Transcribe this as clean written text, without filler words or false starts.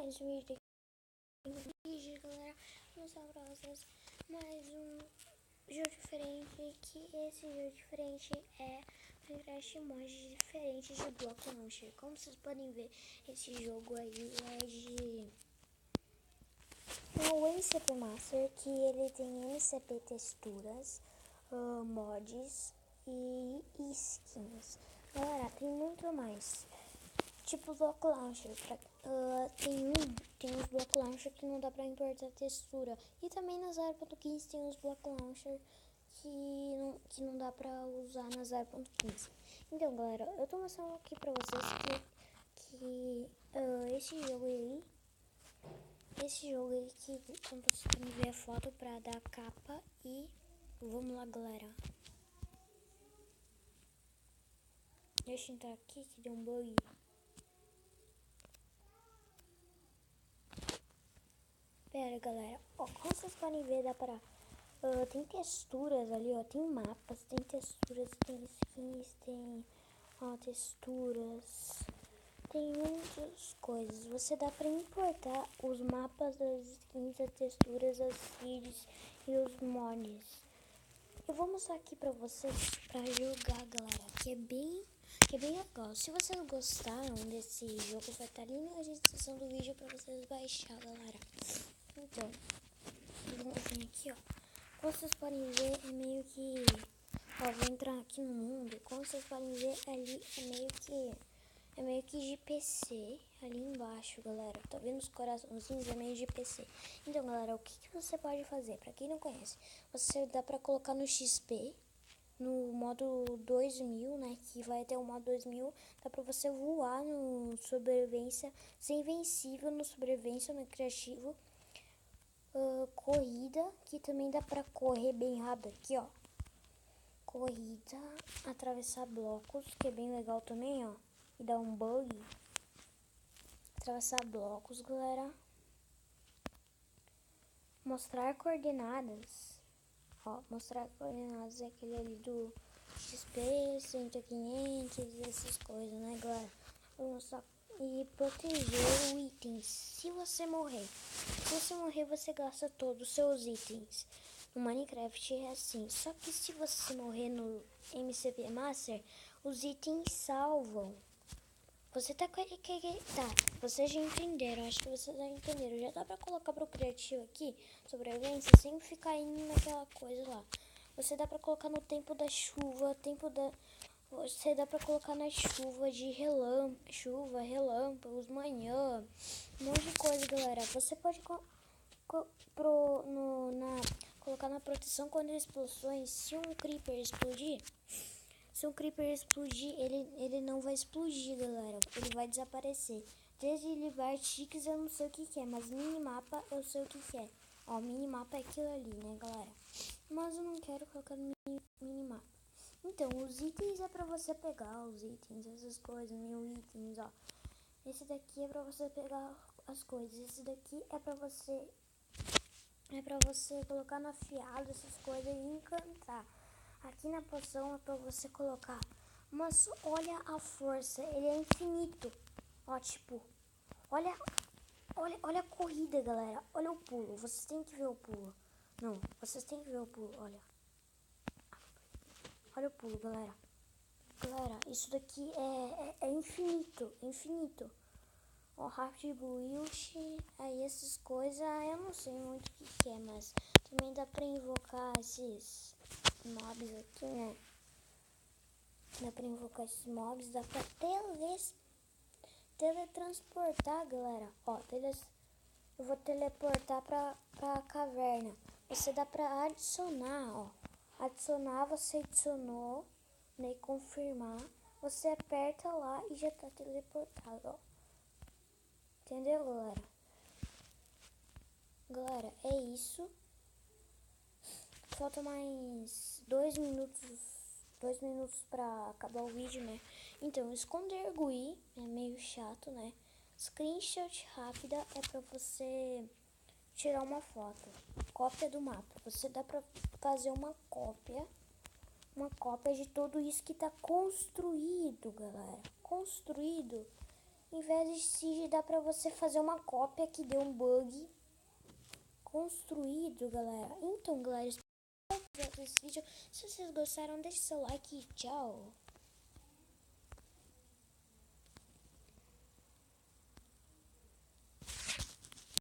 mais um vídeo, galera. Vou mostrar pra vocês mais um jogo diferente. Que esse jogo diferente é Minecraft Mod diferente de Block Launcher. Como vocês podem ver, esse jogo aí é o MCP Master, que ele tem MCP texturas, mods e skins. Galera, tem muito mais. Tipo Block Launcher, tem uns Block Launcher que não dá pra importar textura. E também na 0.15 tem uns Block Launcher que não dá pra usar na 0.15. Então, galera, eu tô mostrando aqui pra vocês que esse jogo aí que, como vocês podem ver a foto pra dar capa e vamos lá, galera. Deixa eu entrar aqui que deu um bug. Pera, galera, ó, como vocês podem ver, dá pra... tem texturas ali, ó, tem mapas, tem texturas, tem skins, tem texturas, tem muitas coisas. Você dá pra importar os mapas, as skins, as texturas, as seeds e os mods. Eu vou mostrar aqui pra vocês, pra jogar, galera, que é bem legal. Se vocês gostaram desse jogo, vai estar ali na descrição do vídeo pra vocês baixar, galera. Então, vamos vir aqui, ó. Como vocês podem ver, é meio que... Ó, vou entrar aqui no mundo. Como vocês podem ver, ali é meio que de PC. Ali embaixo, galera. Tá vendo os coraçãozinhos? É meio de PC. Então, galera, o que você pode fazer? Pra quem não conhece, você dá pra colocar no XP, no modo 2000, né? Que vai até o modo 2000. Dá pra você voar no sobrevivência, ser invencível no sobrevivência, no criativo. Corrida, que também dá pra correr bem rápido aqui, ó. Corrida, atravessar blocos, que é bem legal também, ó. E dá um bug. Atravessar blocos, galera. Mostrar coordenadas. Ó, mostrar coordenadas é aquele ali do XP, 100, 500, essas coisas, né, galera? Vou mostrar. E proteger o itens. Se você morrer, você gasta todos os seus itens. No Minecraft é assim. Só que se você morrer no MCP Master, os itens salvam. Você tá... vocês já entenderam. Acho que vocês já entenderam. Já dá pra colocar pro criativo aqui, sobrevivência, sem ficar indo naquela coisa lá. Você dá pra colocar no tempo da chuva, você dá pra colocar na chuva de relâmpagos, manhã, um monte de coisa, galera. Você pode colocar na proteção contra explosões. Se um creeper explodir, ele não vai explodir, galera. Ele vai desaparecer. Desligar tiques eu não sei o que é, mas minimapa eu sei o que é. Ó, minimapa é aquilo ali, né, galera? Mas eu não quero colocar no minimapa. Então, os itens é pra você pegar os itens, essas coisas, 1000 itens, ó. Esse daqui é pra você pegar as coisas. Esse daqui é pra você colocar no afiado, essas coisas e encantar. Aqui na poção é pra você colocar. Mas olha a força, ele é infinito. Ó, tipo, olha a corrida, galera. Olha o pulo, vocês têm que ver o pulo. Não, vocês têm que ver o pulo, olha. Olha o pulo, galera. Galera, isso daqui é infinito, infinito. Ó, Rapid Build, aí essas coisas, eu não sei muito o que é, mas também dá pra invocar esses mobs aqui, né? Dá pra invocar esses mobs, dá pra teletransportar, galera. Ó, eu vou teleportar pra caverna. Você dá pra adicionar, ó. Adicionar, você adicionou, né? Confirmar. Você aperta lá e já tá teleportado, ó. Entendeu, galera? Galera, é isso. Falta mais 2 minutos pra acabar o vídeo, né? Então, esconder GUI é meio chato, né? Screenshot rápida é pra você tirar uma foto. Cópia do mapa. Você dá pra fazer uma cópia de tudo isso que tá construído, galera. Construído Em vez de seed, dá pra você fazer uma cópia que deu um bug construído, galera. Então, galera, espero desse vídeo. Se vocês gostaram, deixe seu like e tchau.